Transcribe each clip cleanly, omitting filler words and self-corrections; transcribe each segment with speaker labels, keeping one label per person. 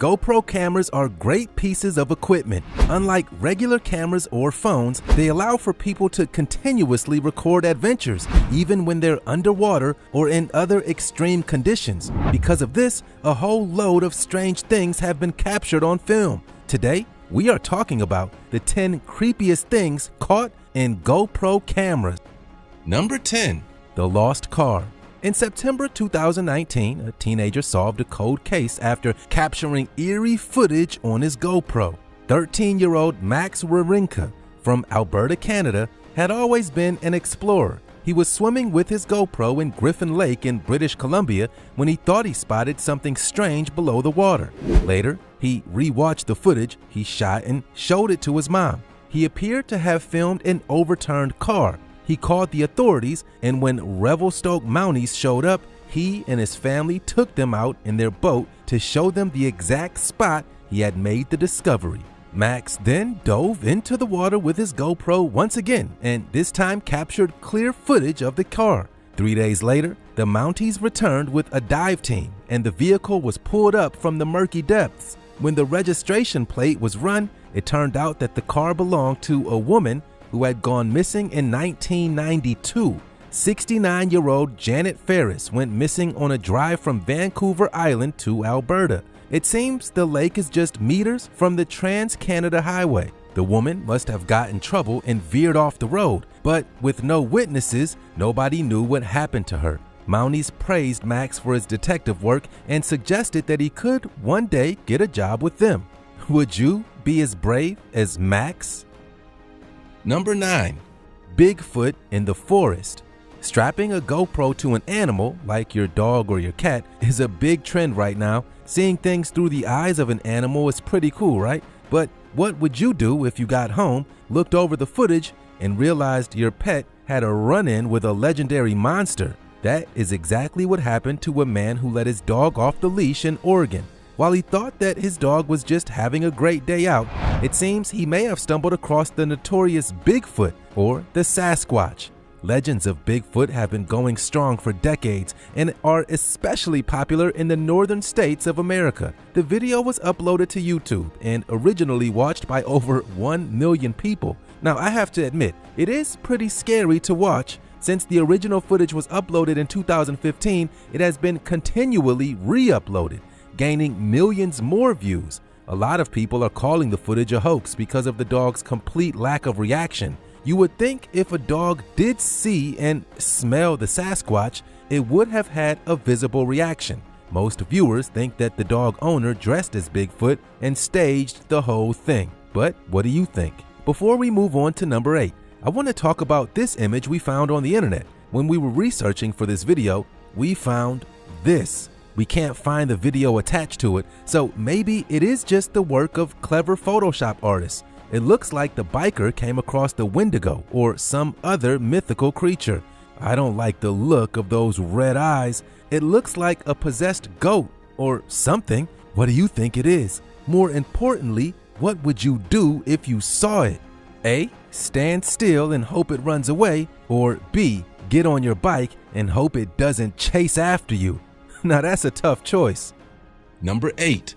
Speaker 1: GoPro cameras are great pieces of equipment. Unlike regular cameras or phones, they allow for people to continuously record adventures, even when they're underwater or in other extreme conditions. Because of this, a whole load of strange things have been captured on film. Today, we are talking about the 10 creepiest things caught in GoPro cameras. Number 10. The lost car. In September 2019, a teenager solved a cold case after capturing eerie footage on his GoPro. 13-year-old Max Wawrinka from Alberta, Canada, had always been an explorer. He was swimming with his GoPro in Griffin Lake in British Columbia when he thought he spotted something strange below the water. Later, he rewatched the footage he shot and showed it to his mom. He appeared to have filmed an overturned car. He called the authorities, and when Revelstoke Mounties showed up, he and his family took them out in their boat to show them the exact spot he had made the discovery. Max then dove into the water with his GoPro once again, and this time captured clear footage of the car. 3 days later, the Mounties returned with a dive team, and the vehicle was pulled up from the murky depths. When the registration plate was run, it turned out that the car belonged to a woman who had gone missing in 1992. 69-year-old Janet Ferris went missing on a drive from Vancouver Island to Alberta. It seems the lake is just meters from the Trans-Canada Highway. The woman must have got in trouble and veered off the road, but with no witnesses, nobody knew what happened to her. Mounties praised Max for his detective work and suggested that he could one day get a job with them. Would you be as brave as Max? Number 9. Bigfoot in the forest. Strapping a GoPro to an animal, like your dog or your cat, is a big trend right now. Seeing things through the eyes of an animal is pretty cool, right? But what would you do if you got home, looked over the footage, and realized your pet had a run-in with a legendary monster? That is exactly what happened to a man who let his dog off the leash in Oregon. While he thought that his dog was just having a great day out, it seems he may have stumbled across the notorious Bigfoot or the Sasquatch. Legends of Bigfoot have been going strong for decades and are especially popular in the northern states of America. The video was uploaded to YouTube and originally watched by over 1 million people. Now, I have to admit, it is pretty scary to watch. Since the original footage was uploaded in 2015, it has been continually re-uploaded, gaining millions more views. A lot of people are calling the footage a hoax because of the dog's complete lack of reaction. You would think if a dog did see and smell the Sasquatch, it would have had a visible reaction. Most viewers think that the dog owner dressed as Bigfoot and staged the whole thing. But what do you think? Before we move on to number 8, I want to talk about this image we found on the internet. When we were researching for this video, we found this. We can't find the video attached to it, so maybe it is just the work of clever Photoshop artists. It looks like the biker came across the Wendigo or some other mythical creature. I don't like the look of those red eyes. It looks like a possessed goat or something. What do you think it is? More importantly, what would you do if you saw it? A. Stand still and hope it runs away, or B. Get on your bike and hope it doesn't chase after you. Now that's a tough choice. Number 8.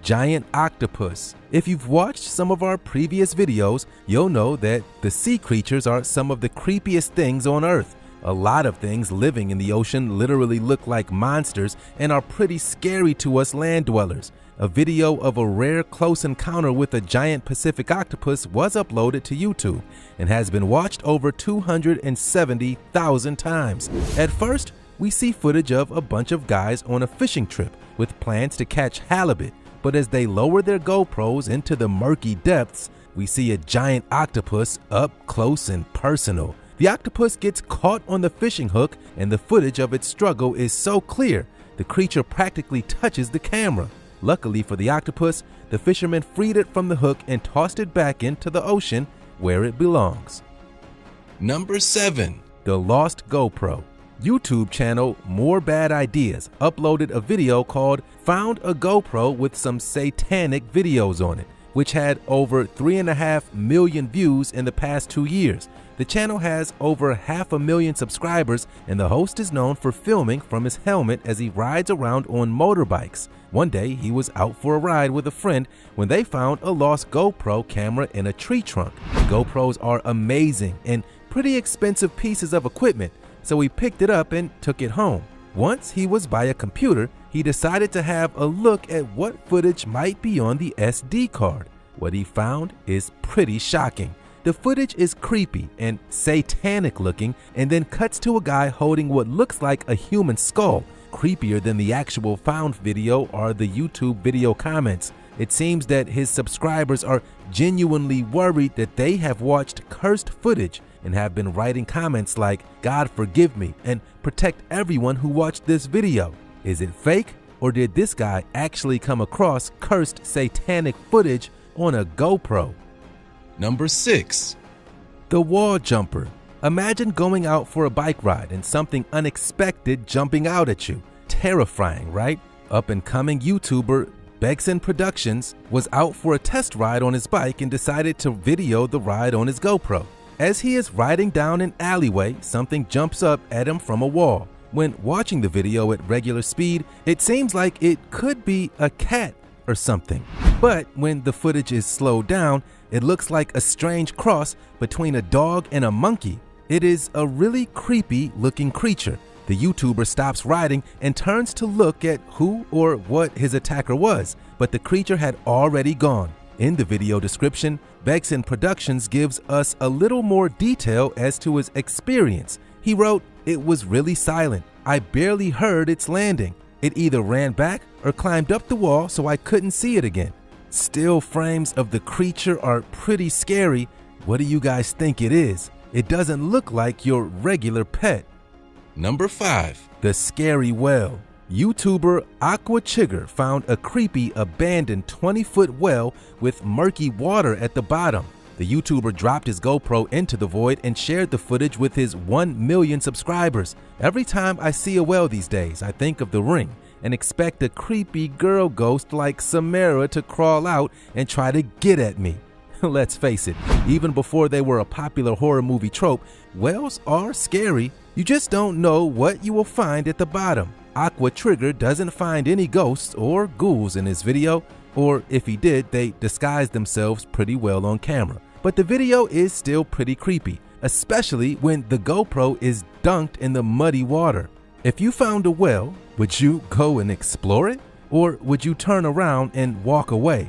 Speaker 1: Giant octopus. If you've watched some of our previous videos, you'll know that the sea creatures are some of the creepiest things on Earth. A lot of things living in the ocean literally look like monsters and are pretty scary to us land dwellers. A video of a rare close encounter with a giant Pacific octopus was uploaded to YouTube and has been watched over 270,000 times. At first, we see footage of a bunch of guys on a fishing trip with plans to catch halibut, but as they lower their GoPros into the murky depths, we see a giant octopus up close and personal. The octopus gets caught on the fishing hook, and the footage of its struggle is so clear, the creature practically touches the camera. Luckily for the octopus, the fisherman freed it from the hook and tossed it back into the ocean where it belongs. Number 7. The lost GoPro. YouTube channel More Bad Ideas uploaded a video called Found a GoPro with some satanic videos on it, which had over 3.5 million views in the past 2 years. The channel has over 500,000 subscribers, and the host is known for filming from his helmet as he rides around on motorbikes. One day, he was out for a ride with a friend when they found a lost GoPro camera in a tree trunk. GoPros are amazing and pretty expensive pieces of equipment, so he picked it up and took it home. Once he was by a computer, he decided to have a look at what footage might be on the SD card. What he found is pretty shocking. The footage is creepy and satanic looking, and then cuts to a guy holding what looks like a human skull. Creepier than the actual found video are the YouTube video comments. It seems that his subscribers are genuinely worried that they have watched cursed footage and have been writing comments like, "God forgive me," and "protect everyone who watched this video." Is it fake, or did this guy actually come across cursed satanic footage on a GoPro?
Speaker 2: Number 6.
Speaker 1: The wall jumper. Imagine going out for a bike ride and something unexpected jumping out at you. Terrifying, right? Up-and-coming YouTuber Begson Productions was out for a test ride on his bike and decided to video the ride on his GoPro. As he is riding down an alleyway, something jumps up at him from a wall. When watching the video at regular speed, it seems like it could be a cat or something. But when the footage is slowed down, it looks like a strange cross between a dog and a monkey. It is a really creepy looking creature. The YouTuber stops riding and turns to look at who or what his attacker was, but the creature had already gone. In the video description, Begson Productions gives us a little more detail as to his experience. He wrote, "It was really silent. I barely heard its landing. It either ran back or climbed up the wall so I couldn't see it again." Still frames of the creature are pretty scary. What do you guys think it is? It doesn't look like your regular pet.
Speaker 2: Number 5.
Speaker 1: The scary well. YouTuber Aqua Chigger found a creepy abandoned 20-foot well with murky water at the bottom. The YouTuber dropped his GoPro into the void and shared the footage with his 1 million subscribers. Every time I see a well these days, I think of The Ring and expect a creepy girl ghost like Samara to crawl out and try to get at me. Let's face it, even before they were a popular horror movie trope, wells are scary. You just don't know what you will find at the bottom. Aqua Trigger doesn't find any ghosts or ghouls in his video, or if he did, they disguised themselves pretty well on camera. But the video is still pretty creepy, especially when the GoPro is dunked in the muddy water. If you found a well, would you go and explore it? Or would you turn around and walk away?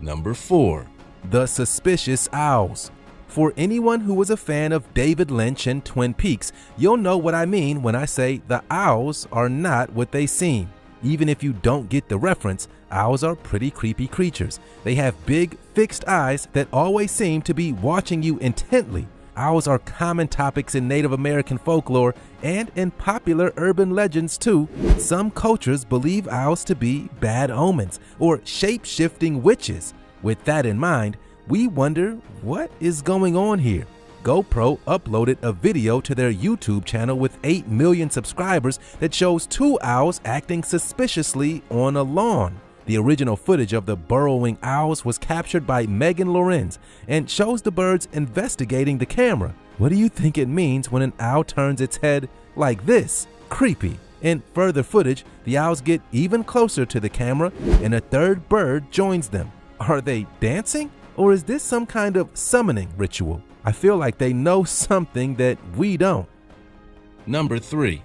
Speaker 2: Number 4.
Speaker 1: The suspicious owls. For anyone who was a fan of David Lynch and Twin Peaks, you'll know what I mean when I say the owls are not what they seem. Even if you don't get the reference, owls are pretty creepy creatures. They have big, fixed eyes that always seem to be watching you intently. Owls are common topics in Native American folklore and in popular urban legends too. Some cultures believe owls to be bad omens or shape-shifting witches. With that in mind, we wonder what is going on here. GoPro uploaded a video to their YouTube channel with 8 million subscribers that shows 2 owls acting suspiciously on a lawn. The original footage of the burrowing owls was captured by Megan Lorenz and shows the birds investigating the camera. What do you think it means when an owl turns its head like this? Creepy. In further footage, the owls get even closer to the camera and a third bird joins them. Are they dancing? Or is this some kind of summoning ritual? I feel like they know something that we don't.
Speaker 2: Number 3.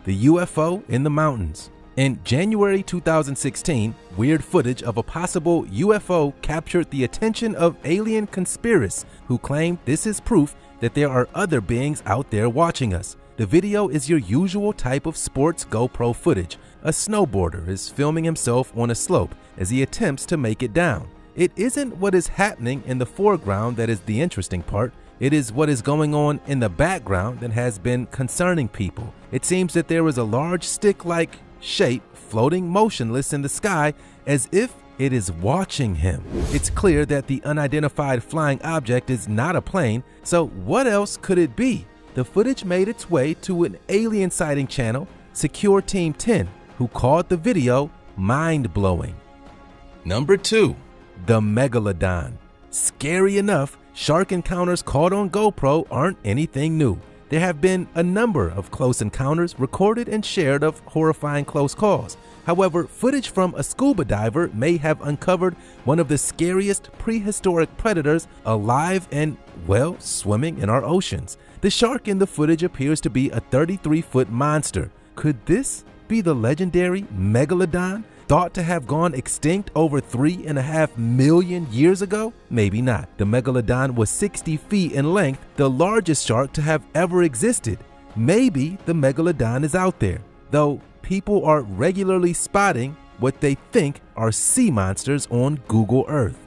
Speaker 1: The UFO in the mountains. In January 2016, weird footage of a possible UFO captured the attention of alien conspiracists who claim this is proof that there are other beings out there watching us. The video is your usual type of sports GoPro footage. A snowboarder is filming himself on a slope as he attempts to make it down. It isn't what is happening in the foreground that is the interesting part. It is what is going on in the background that has been concerning people. It seems that there is a large stick-like shape floating motionless in the sky as if it is watching him. It's clear that the unidentified flying object is not a plane, so what else could it be? The footage made its way to an alien sighting channel, Secure Team 10, who called the video mind-blowing.
Speaker 2: Number 2.
Speaker 1: The Megalodon. Scary enough, Shark encounters caught on GoPro aren't anything new. There have been a number of close encounters recorded and shared of horrifying close calls. However, footage from a scuba diver may have uncovered one of the scariest prehistoric predators alive and, well, swimming in our oceans. The shark in the footage appears to be a 33-foot monster. Could this be the legendary Megalodon, thought to have gone extinct over 3.5 million years ago? Maybe not. The Megalodon was 60 feet in length, the largest shark to have ever existed. Maybe the Megalodon is out there, though people are regularly spotting what they think are sea monsters on Google Earth.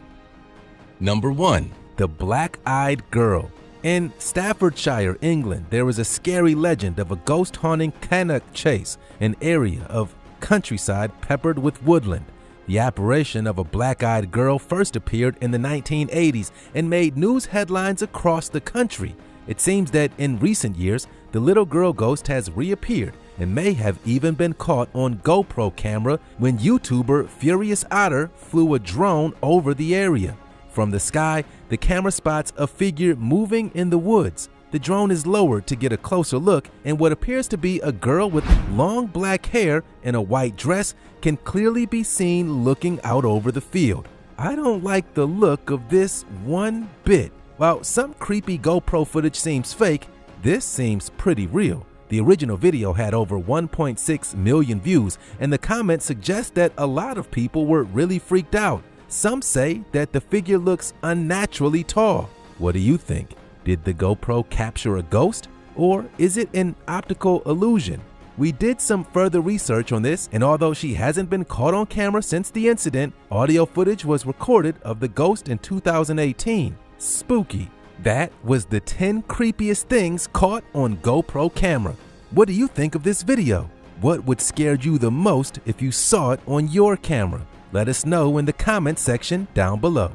Speaker 2: Number 1.
Speaker 1: The Black-Eyed Girl. In Staffordshire, England, there is a scary legend of a ghost haunting Cannock Chase, an area of countryside peppered with woodland. The apparition of a black-eyed girl first appeared in the 1980s and made news headlines across the country. It seems that in recent years, the little girl ghost has reappeared and may have even been caught on GoPro camera when YouTuber Furious Otter flew a drone over the area. From the sky, the camera spots a figure moving in the woods. The drone is lowered to get a closer look, and what appears to be a girl with long black hair and a white dress can clearly be seen looking out over the field. I don't like the look of this one bit. While some creepy GoPro footage seems fake, this seems pretty real. The original video had over 1.6 million views, and the comments suggest that a lot of people were really freaked out. Some say that the figure looks unnaturally tall. What do you think? Did the GoPro capture a ghost, or is it an optical illusion? We did some further research on this, and although she hasn't been caught on camera since the incident, audio footage was recorded of the ghost in 2018. Spooky. That was the 10 creepiest things caught on GoPro camera. What do you think of this video? What would scare you the most if you saw it on your camera? Let us know in the comment section down below.